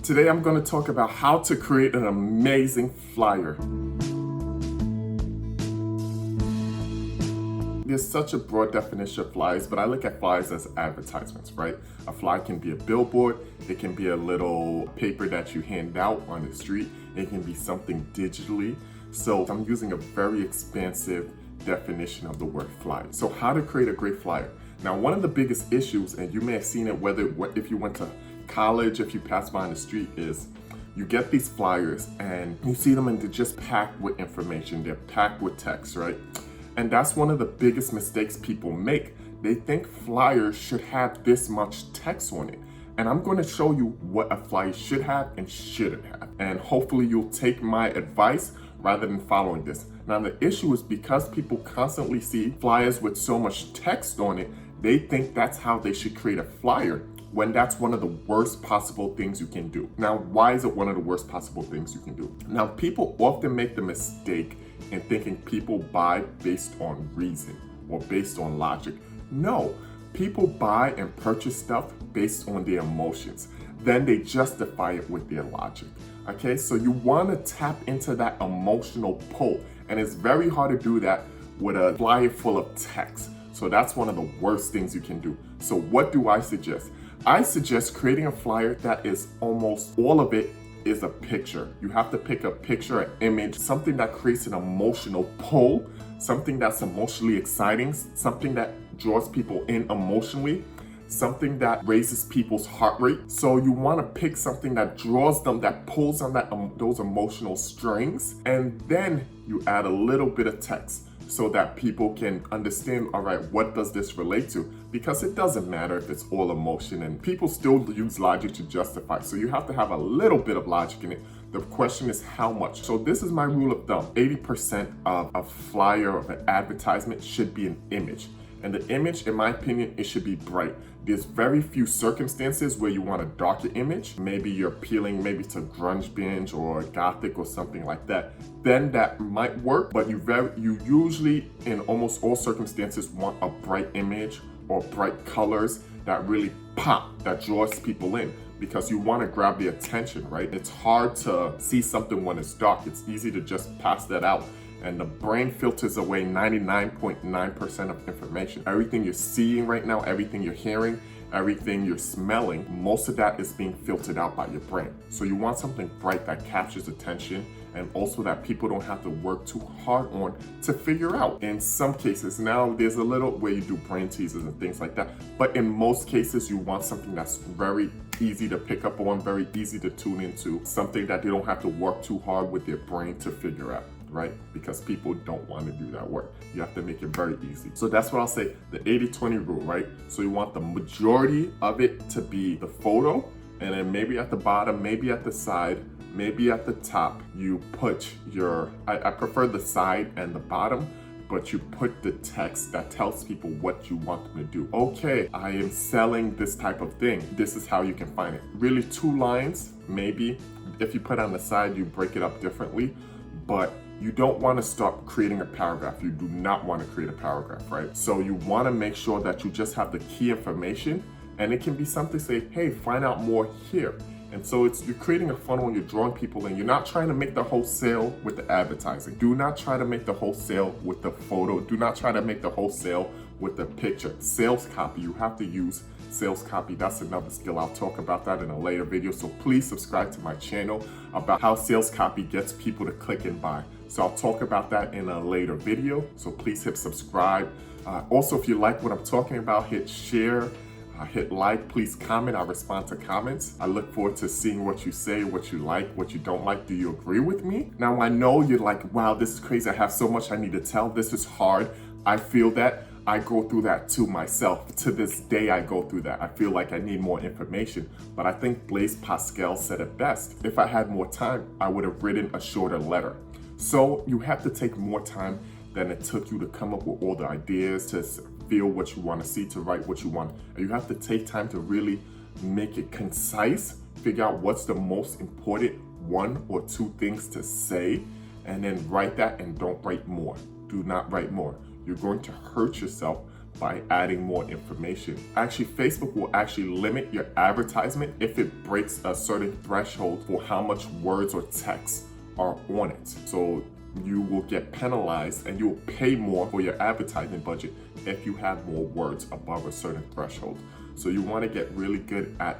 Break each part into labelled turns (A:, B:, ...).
A: Today I'm going to talk about how to create an amazing flyer. There's such a broad definition of flyers, but I look at flyers as advertisements, right? A flyer can be a billboard, it can be a little paper that you hand out on the street, it can be something digitally. So I'm using a very expansive definition of the word flyer. So how to create a great flyer. Now, one of the biggest issues, and you may have seen it if you went to college, if you pass by on the street, is you get these flyers and you see them and they're just packed with information, they're packed with text, right? And that's one of the biggest mistakes people make. They think flyers should have this much text on it. And I'm going to show you what a flyer should have and shouldn't have. And hopefully you'll take my advice rather than following this. Now the issue is because people constantly see flyers with so much text on it, they think that's how they should create a flyer, when that's one of the worst possible things you can do. Now, why is it one of the worst possible things you can do? Now, people often make the mistake in thinking people buy based on reason or based on logic. No, people buy and purchase stuff based on their emotions. Then they justify it with their logic. Okay, so you want to tap into that emotional pull, and it's very hard to do that with a flyer full of text. So that's one of the worst things you can do. So what do I suggest? I suggest creating a flyer that is almost all of it is a picture. You have to pick a picture, an image, something that creates an emotional pull, something that's emotionally exciting, something that draws people in emotionally, something that raises people's heart rate. So you want to pick something that draws them, that pulls on those emotional strings, and then you add a little bit of text so that people can understand, all right, what does this relate to? Because it doesn't matter if it's all emotion, and people still use logic to justify. So you have to have a little bit of logic in it. The question is how much. So this is my rule of thumb. 80% of a flyer, of an advertisement, should be an image. And the image, in my opinion, it should be bright. There's very few circumstances where you want a darker image. Maybe you're appealing maybe to grunge binge or gothic or something like that. Then that might work, but you usually, in almost all circumstances, want a bright image or bright colors that really pop, that draws people in, because you want to grab the attention, right? It's hard to see something when it's dark. It's easy to just pass that out. And the brain filters away 99.9% of information. Everything you're seeing right now, everything you're hearing, everything you're smelling, most of that is being filtered out by your brain. So you want something bright that captures attention, and also that people don't have to work too hard on to figure out. In some cases, now there's a little where you do brain teasers and things like that, but in most cases you want something that's very easy to pick up on, very easy to tune into, something that they don't have to work too hard with their brain to figure out, right? Because people don't want to do that work. You have to make it very easy. So that's what I'll say, the 80-20 rule, right? So you want the majority of it to be the photo, and then maybe at the bottom, maybe at the side, maybe at the top, you put I prefer the side and the bottom, but you put the text that tells people what you want them to do. Okay, I am selling this type of thing. This is how you can find it. Really 2 lines, maybe. If you put on the side, you break it up differently, but you don't want to start creating a paragraph. You do not want to create a paragraph, right? So you want to make sure that you just have the key information, and it can be something say, hey, find out more here. And so you're creating a funnel and you're drawing people in. You're not trying to make the whole sale with the advertising. Do not try to make the whole sale with the photo. Do not try to make the whole sale with the picture. Sales copy, you have to use sales copy. That's another skill. I'll talk about that in a later video. So please subscribe to my channel about how sales copy gets people to click and buy. So I'll talk about that in a later video. So please hit subscribe. Also, if you like what I'm talking about, hit share. Hit like, please comment. I respond to comments. I look forward to seeing what you say, what you like, what you don't like. Do you agree with me? Now, I know you're like, wow, this is crazy. I have so much I need to tell. This is hard. I feel that. I go through that too myself. To this day, I go through that. I feel like I need more information. But I think Blaise Pascal said it best. If I had more time, I would have written a shorter letter. So you have to take more time than it took you to come up with all the ideas, to feel what you want to see, to write what you want. And you have to take time to really make it concise, figure out what's the most important 1 or 2 things to say, and then write that, and don't write more. Do not write more. You're going to hurt yourself by adding more information. Actually, Facebook will actually limit your advertisement if it breaks a certain threshold for how much words or text are on it. So you will get penalized and you will pay more for your advertising budget if you have more words above a certain threshold. So you want to get really good at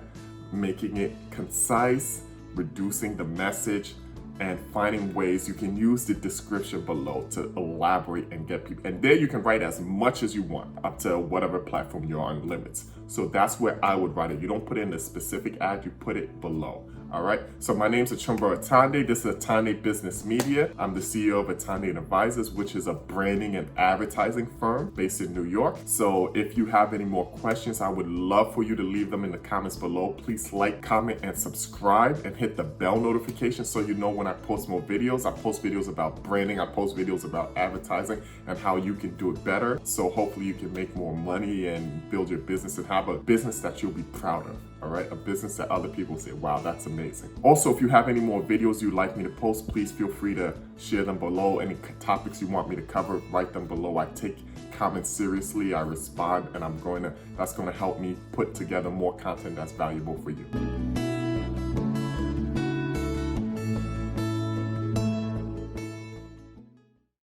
A: making it concise, reducing the message, and finding ways. You can use the description below to elaborate and get people, and there you can write as much as you want up to whatever platform you're on limits. So that's where I would write it. You don't put in the specific ad, you put it below. All right, so my name's Achumboro Ataande. This is Ataande Business Media. I'm the CEO of Ataande Advisors, which is a branding and advertising firm based in New York. So if you have any more questions, I would love for you to leave them in the comments below. Please like, comment, and subscribe, and hit the bell notification so you know when I post more videos. I post videos about branding, I post videos about advertising and how you can do it better. So hopefully you can make more money and build your business and have a business that you'll be proud of. All right, a business that other people say, wow, that's amazing. Also, if you have any more videos you'd like me to post, please feel free to share them below. Any topics you want me to cover, write them below. I take comments seriously, I respond, and that's going to help me put together more content that's valuable for you.